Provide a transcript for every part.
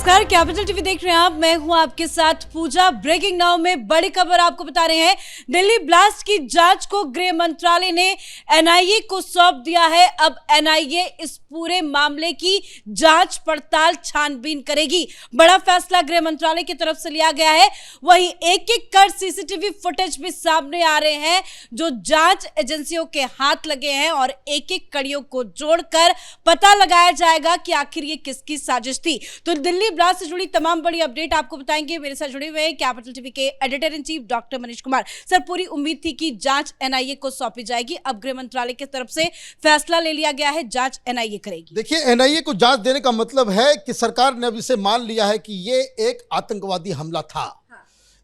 नमस्कार, capital TV देख रहे हैं आप। मैं हूं आपके साथ पूजा। ब्रेकिंग नाउ में बड़ी खबर आपको बता रहे हैं। दिल्ली ब्लास्ट की जांच को गृह मंत्रालय ने एनआईए को सौंप दिया है। अब एनआईए इस पूरे मामले की जांच पड़ताल छानबीन करेगी। बड़ा फैसला गृह मंत्रालय की तरफ से लिया गया है। वहीं एक एक कर सीसीटीवी फुटेज भी सामने आ रहे हैं जो जांच एजेंसियों के हाथ लगे हैं और एक एक कड़ियों को जोड़कर पता लगाया जाएगा कि आखिर ये किसकी साजिश थी। तो दिल्ली ब्लास्ट से जुड़ी तमाम बड़ी अपडेट आपको बताएंगे। मेरे साथ जुड़े हुए हैं कैपिटल टीवी के editor in chief doctor Manish Kumar. Sir, पूरी उम्मीद थी कि जांच एनआईए को सौंपी जाएगी। अब गृह मंत्रालय की तरफ से फैसला ले लिया गया है, जांच एनआईए करेगी। देखिए, एनआईए को जांच देने का मतलब है कि सरकार ने अब इसे मान लिया है कि ये एक आतंकवादी हमला था।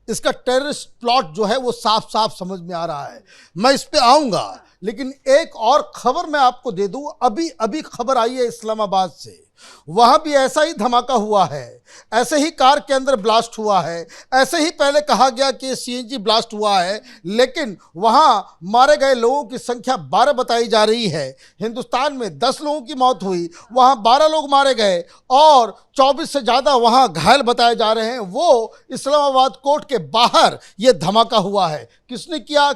इसका टेररिस्ट प्लॉट जो है वो साफ साफ समझ में आ रहा है। मैं इस पे आऊंगा, लेकिन एक और खबर मैं आपको दे दूं। अभी अभी खबर आई है इस्लामाबाद से, वहां भी ऐसा ही धमाका हुआ है, ऐसे ही कार के अंदर ब्लास्ट हुआ है। ऐसे ही पहले कहा गया कि सीएनजी ब्लास्ट हुआ है, लेकिन वहां मारे गए लोगों की संख्या 12 बताई जा रही है। हिंदुस्तान में 10 लोगों की मौत हुई, वहां 12 लोग मारे गए और 24 से ज़्यादा वहां घायल बताए जा रहे हैं। वो इस्लामाबाद कोर्ट के बाहर ये धमाका हुआ है। किसने किया,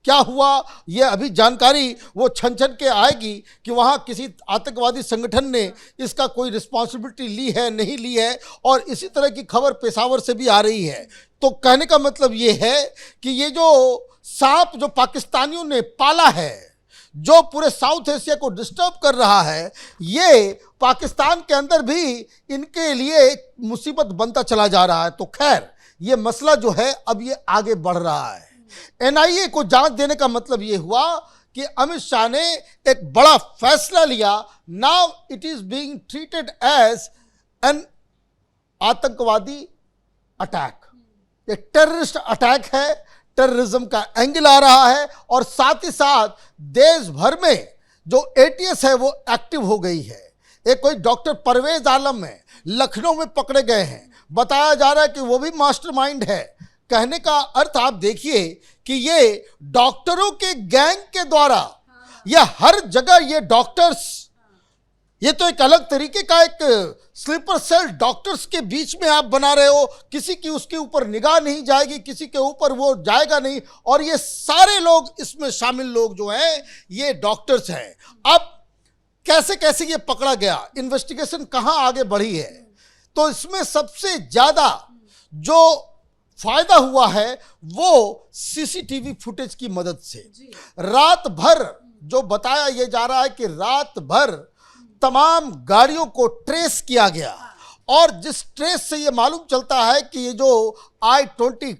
क्या हुआ, ये अभी जानकारी वो छन छन के आएगी कि वहाँ किसी आतंकवादी संगठन ने इसका कोई रिस्पॉन्सिबिलिटी ली है, नहीं ली है। और इसी तरह की खबर पेशावर से भी आ रही है। तो कहने का मतलब ये है कि ये जो सांप जो पाकिस्तानियों ने पाला है, जो पूरे साउथ एशिया को डिस्टर्ब कर रहा है, ये पाकिस्तान के अंदर भी इनके लिए मुसीबत बनता चला जा रहा है। तो खैर, ये मसला जो है अब ये आगे बढ़ रहा है। एनआईए को जांच देने का मतलब यह हुआ कि अमित शाह ने एक बड़ा फैसला लिया। Now it is being treated as an आतंकवादी अटैक। ये टेररिस्ट अटैक है, टेररिज्म का एंगल आ रहा है। और साथ ही साथ देश भर में जो एटीएस है वो एक्टिव हो गई है। एक कोई डॉक्टर परवेज आलम है, लखनऊ में पकड़े गए हैं। बताया जा रहा है कि वो भी मास्टरमाइंड है। कहने का अर्थ आप देखिए कि ये डॉक्टरों के गैंग के द्वारा ये हर जगह ये डॉक्टर्स, ये तो एक अलग तरीके का एक स्लीपर सेल डॉक्टर्स के बीच में आप बना रहे हो। किसी की उसके ऊपर निगाह नहीं जाएगी, किसी के ऊपर वो जाएगा नहीं। और ये सारे लोग, इसमें शामिल लोग जो हैं, ये डॉक्टर्स हैं। अब कैसे कैसे ये पकड़ा गया, इन्वेस्टिगेशन कहाँ आगे बढ़ी है, तो इसमें सबसे ज्यादा जो फायदा हुआ है वो सीसीटीवी फुटेज की मदद से। रात भर जो बताया ये जा रहा है कि रात भर तमाम गाड़ियों को ट्रेस किया गया और जिस ट्रेस से ये मालूम चलता है कि ये जो i20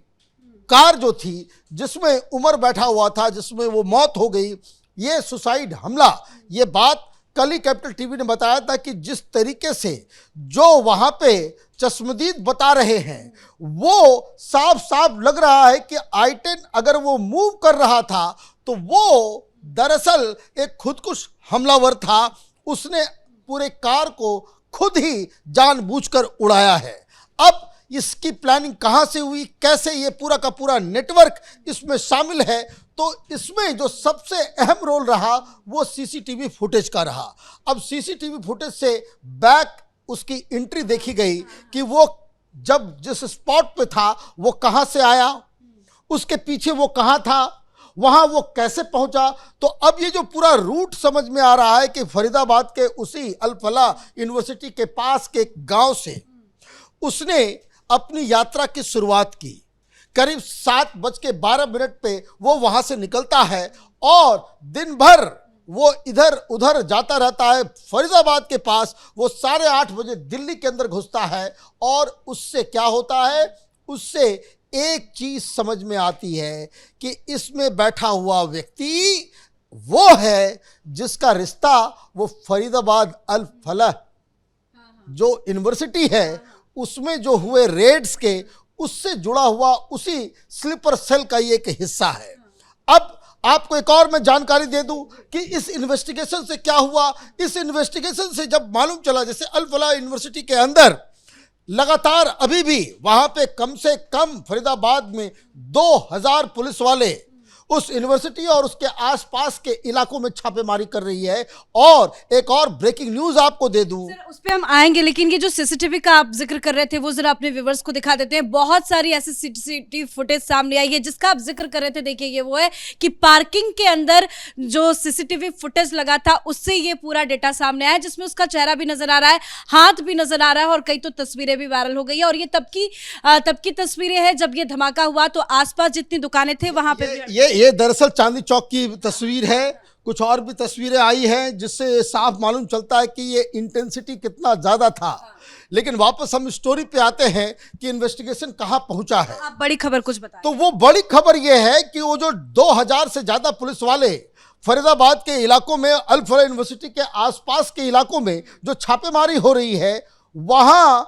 कार जो थी जिसमें उमर बैठा हुआ था, जिसमें वो मौत हो गई, ये सुसाइड हमला। ये बात कल ही कैपिटल टीवी ने बताया था कि जिस तरीके से जो वहां पे चश्मदीद बता रहे हैं, वो साफ साफ लग रहा है कि i10 अगर वो मूव कर रहा था तो वो दरअसल एक खुदकुश हमलावर था। उसने पूरे कार को खुद ही जानबूझकर उड़ाया है। अब इसकी प्लानिंग कहां से हुई, कैसे, ये पूरा का पूरा नेटवर्क इसमें शामिल है। तो इसमें जो सबसे अहम रोल रहा वो सीसीटीवी फुटेज का रहा। अब सीसीटीवी फुटेज से बैक उसकी एंट्री देखी गई कि वो जब जिस स्पॉट पे था वो कहां से आया, उसके पीछे वो कहां था, वहां वो कैसे पहुंचा। तो अब ये जो पूरा रूट समझ में आ रहा है कि फरीदाबाद के उसी अल फलाह यूनिवर्सिटी के पास के एक गांव से उसने अपनी यात्रा की शुरुआत की। करीब 7:12 पे वो वहां से निकलता है और दिन भर वो इधर उधर जाता रहता है। फरीदाबाद के पास वो 8:30 बजे दिल्ली के अंदर घुसता है और उससे क्या होता है, उससे एक चीज समझ में आती है कि इसमें बैठा हुआ व्यक्ति वो है जिसका रिश्ता वो फरीदाबाद अल फलाह जो यूनिवर्सिटी है उसमें जो हुए रेड्स के उससे जुड़ा हुआ उसी स्लीपर सेल का ये एक हिस्सा है। अब आपको एक और मैं जानकारी दे दूं कि इस इन्वेस्टिगेशन से क्या हुआ। इस इन्वेस्टिगेशन से जब मालूम चला, जैसे अल फलाह यूनिवर्सिटी के अंदर लगातार अभी भी वहां पे कम से कम फरीदाबाद में 2000 पुलिस वाले उस यूनिवर्सिटी और उसके आसपास के इलाकों में छापेमारी कर रही है। और एक और ब्रेकिंग न्यूज आपको दे दूं, सर उस पे हम आएंगे, लेकिन ये जो सीसीटीवी का आप जिक्र कर रहे थे वो जरा अपने व्यूवर्स को दिखा देते हैं। बहुत सारी ऐसी सीसीटीवी फुटेज सामने आई है जिसका आप जिक्र कर रहे थे। देखिए ये वो है कि पार्किंग के अंदर जो सीसीटीवी फुटेज लगा था उससे ये पूरा डेटा सामने आया, जिसमें उसका चेहरा भी नजर आ रहा है, हाथ भी नजर आ रहा है और कई तो तस्वीरें भी वायरल हो गई है। और ये तब की तस्वीरें हैं जब ये धमाका हुआ तो आसपास जितनी दुकानें थे वहां पे ये दरअसल चांदनी चौक की तस्वीर है। कुछ और भी तस्वीरें आई हैं जिससे साफ मालूम चलता है कि ये इंटेंसिटी कितना ज्यादा था। लेकिन वापस हम स्टोरी पे आते हैं कि इन्वेस्टिगेशन कहां पहुंचा है। आप बड़ी खबर कुछ बताएं। तो वो बड़ी खबर ये है कि वो जो 2000 से ज्यादा पुलिस वाले फरीदाबाद के इलाकों में, अल फलाह यूनिवर्सिटी के आसपास के इलाकों में जो छापेमारी हो रही है, वहां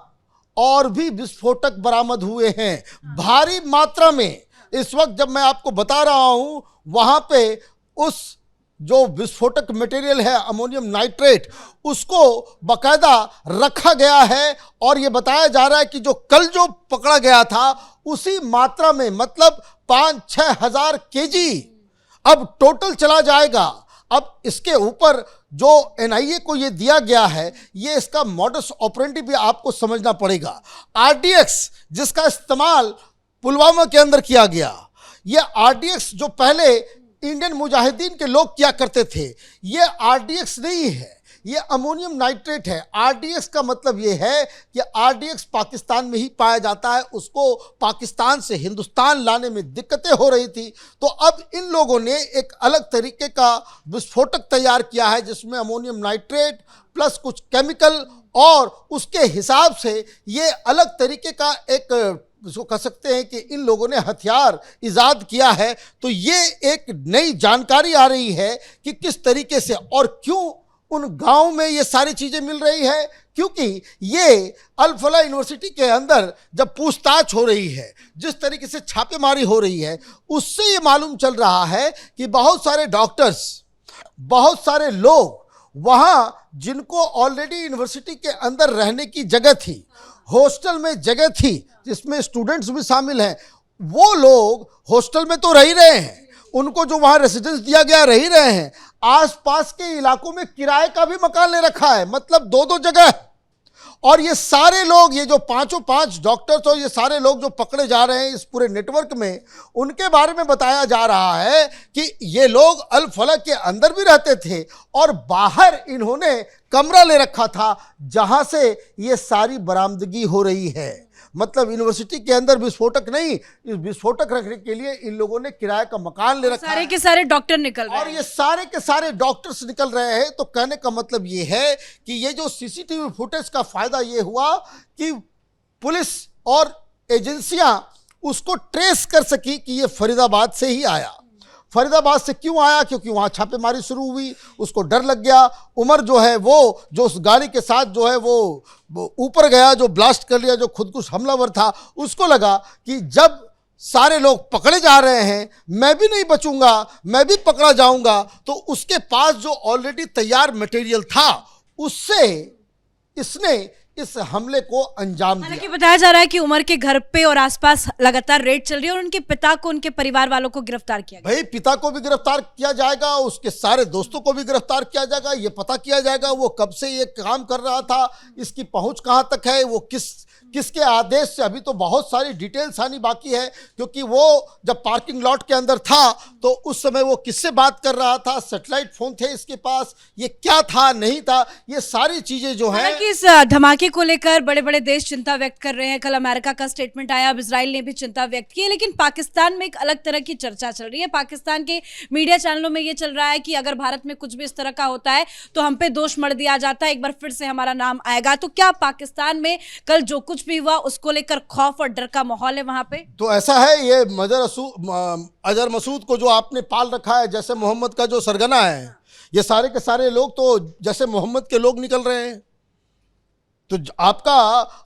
और भी विस्फोटक बरामद हुए हैं भारी मात्रा में। इस वक्त जब मैं आपको बता रहा हूं, वहां पे उस जो विस्फोटक मटेरियल है अमोनियम नाइट्रेट, उसको बकायदा रखा गया है। और यह बताया जा रहा है कि जो कल जो पकड़ा गया था उसी मात्रा में, मतलब 5-6 हजार केजी अब टोटल चला जाएगा। अब इसके ऊपर जो एनआईए को ये दिया गया है, ये इसका मॉडस ऑपरेंडी भी आपको समझना पड़ेगा। आरडीएक्स जिसका इस्तेमाल पुलवामा के अंदर किया गया, ये आरडीएक्स जो पहले इंडियन मुजाहिदीन के लोग किया करते थे, ये आरडीएक्स नहीं है, ये अमोनियम नाइट्रेट है। आरडीएक्स का मतलब ये है कि आरडीएक्स पाकिस्तान में ही पाया जाता है, उसको पाकिस्तान से हिंदुस्तान लाने में दिक्कतें हो रही थी। तो अब इन लोगों ने एक अलग तरीके का विस्फोटक तैयार किया है जिसमें अमोनियम नाइट्रेट प्लस कुछ केमिकल, और उसके हिसाब से ये अलग तरीके का एक, इसको कह सकते हैं कि इन लोगों ने हथियार इजाद किया है। तो ये एक नई जानकारी आ रही है कि किस तरीके से और क्यों उन गांव में ये सारी चीजें मिल रही है। क्योंकि ये अल फलाह यूनिवर्सिटी के अंदर जब पूछताछ हो रही है, जिस तरीके से छापेमारी हो रही है, उससे ये मालूम चल रहा है कि बहुत सारे डॉक्टर्स, बहुत सारे लोग वहां जिनको ऑलरेडी यूनिवर्सिटी के अंदर रहने की जगह थी, हॉस्टल में जगह थी जिसमें स्टूडेंट्स भी शामिल हैं, वो लोग हॉस्टल में तो रह ही रहे हैं, उनको जो वहां रेसिडेंस दिया गया रह ही रहे हैं। आसपास के इलाकों में किराए का भी मकान ले रखा है, मतलब 2-2 जगह। और ये सारे लोग, ये जो 5 डॉक्टर्स और ये सारे लोग जो पकड़े जा रहे हैं इस पूरे नेटवर्क में, उनके बारे में बताया जा रहा है कि ये लोग अल फलाह के अंदर भी रहते थे और बाहर इन्होंने कमरा ले रखा था जहां से ये सारी बरामदगी हो रही है। मतलब यूनिवर्सिटी के अंदर विस्फोटक नहीं, इस विस्फोटक रखने के लिए इन लोगों ने किराए का मकान ले रखा है। सारे के सारे डॉक्टर निकल रहे हैं, और ये सारे के सारे डॉक्टर्स निकल रहे हैं। तो कहने का मतलब ये है कि ये जो सीसीटीवी फुटेज का फायदा ये हुआ कि पुलिस और एजेंसियां उसको ट्रेस कर सकी कि ये फरीदाबाद से ही आया। फरीदाबाद से क्यों आया? क्योंकि वहाँ छापेमारी शुरू हुई, उसको डर लग गया। उमर जो है वो जो उस गाड़ी के साथ जो है वो ऊपर गया, जो ब्लास्ट कर लिया, जो खुदकुश हमलावर था, उसको लगा कि जब सारे लोग पकड़े जा रहे हैं, मैं भी नहीं बचूंगा, मैं भी पकड़ा जाऊंगा। तो उसके पास जो ऑलरेडी तैयार मटेरियल था उससे इसने इस हमले को अंजाम दिया। हालांकि बताया जा रहा है कि उमर के घर पे और आसपास लगातार रेड चल रही है और उनके पिता को, उनके परिवार वालों को गिरफ्तार किया गया। भाई पिता को भी गिरफ्तार किया जाएगा, उसके सारे दोस्तों को भी गिरफ्तार किया जाएगा। ये पता किया जाएगा वो कब से ये काम कर रहा था, इसकी पहुंच कहां तक है, वो किसके आदेश से। अभी तो बहुत सारी डिटेल्स आनी बाकी है, क्योंकि वो जब पार्किंग लॉट के अंदर था तो उस समय वो किससे बात कर रहा था, सैटेलाइट फोन थे इसके पास, ये क्या था नहीं था, ये सारी चीजें जो है। हालांकि इस धमाके को लेकर बड़े बड़े देश चिंता व्यक्त कर रहे हैं। कल अमेरिका का स्टेटमेंट आया, अब इजराइल ने भी चिंता व्यक्त की है। लेकिन पाकिस्तान में एक अलग तरह की चर्चा चल रही है। पाकिस्तान के मीडिया चैनलों में ये चल रहा है कि अगर भारत में कुछ भी इस तरह का होता है तो हम पे दोष मढ़ दिया जाता है, एक बार फिर से हमारा नाम आएगा। तो क्या पाकिस्तान में कल जो कुछ भी हुआ उसको लेकर खौफ और डर का माहौल है वहां पे? तो ऐसा है, ये अजहर मसूद को जो आपने पाल रखा है, जैसे मोहम्मद का जो सरगना है, ये सारे के सारे लोग तो जैसे मोहम्मद के लोग निकल रहे हैं। तो आपका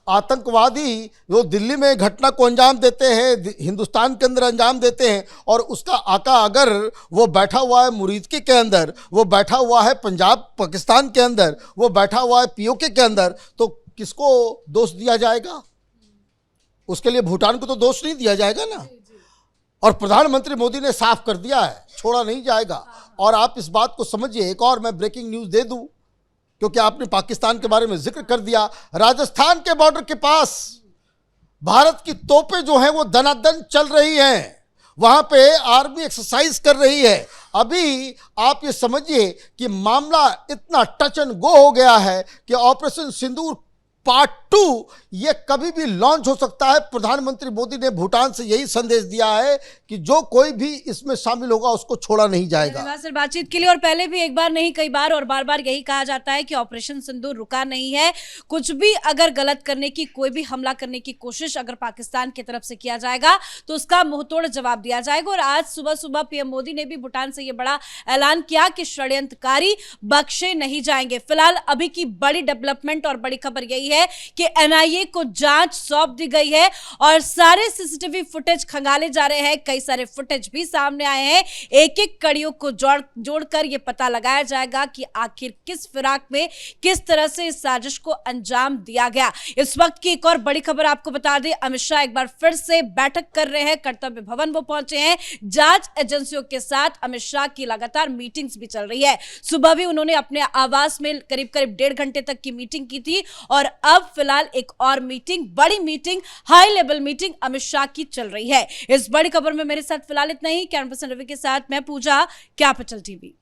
आतंकवादी वो दिल्ली में घटना को अंजाम देते हैं, हिंदुस्तान के अंदर अंजाम देते हैं, और उसका आका अगर वो बैठा हुआ है मुरीदकी के अंदर, वो बैठा हुआ है पंजाब पाकिस्तान के अंदर, वो बैठा हुआ है पीओके के अंदर, तो किसको दोष दिया जाएगा? उसके लिए भूटान को तो दोष नहीं दिया जाएगा ना। और प्रधानमंत्री मोदी ने साफ कर दिया है, छोड़ा नहीं जाएगा। और आप इस बात को समझिए, एक और मैं ब्रेकिंग न्यूज दे दूं, क्योंकि आपने पाकिस्तान के बारे में जिक्र कर दिया। राजस्थान के बॉर्डर के पास भारत की तोपें जो हैं वो दनादन चल रही हैं, वहां पे आर्मी एक्सरसाइज कर रही है। अभी आप ये समझिए कि मामला इतना टच एंड गो हो गया है कि ऑपरेशन सिंदूर पार्ट 2 ये कभी भी लॉन्च हो सकता है। प्रधानमंत्री मोदी ने भूटान से यही संदेश दिया है कि जो कोई भी इसमें शामिल होगा उसको छोड़ा नहीं जाएगा। धन्यवाद सर बातचीत के लिए। और पहले भी एक बार नहीं कई बार और बार बार यही कहा जाता है कि ऑपरेशन सिंदूर रुका नहीं है। कुछ भी अगर गलत करने की, कोई भी हमला करने की कोशिश अगर पाकिस्तान की तरफ से किया जाएगा तो उसका मुंहतोड़ जवाब दिया जाएगा। और आज सुबह सुबह पीएम मोदी ने भी भूटान से यह बड़ा ऐलान किया कि षड्यंत्रकारी बख्शे नहीं जाएंगे। फिलहाल अभी की बड़ी डेवलपमेंट और बड़ी खबर यही है कि एनआईए को जांच सौंप दी गई है और सारे सीसीटीवी फुटेज खंगाले जा रहे हैं। कई सारे फुटेज भी सामने आए हैं। एक एक कड़ियों को जोड़कर यह पता लगाया जाएगा कि आखिर किस फिराक में किस तरह से इस साजिश को अंजाम दिया गया। इस वक्त की एक और बड़ी खबर आपको बता दें, अमित शाह एक बार फिर से बैठक कर रहे हैं। कर्तव्य भवन वो पहुंचे हैं। जांच एजेंसियों के साथ अमित शाह की लगातार मीटिंग्स भी चल रही है। सुबह भी उन्होंने अपने आवास में करीब करीब 1.5 घंटे तक की मीटिंग की थी और अब फिलहाल एक और मीटिंग, बड़ी meeting, high level meeting Amit Shah की चल रही है। इस बड़ी खबर में मेरे साथ फिलहाल इतना ही। कैमरा पर्सन रवि के साथ मैं पूजा, कैपिटल टीवी।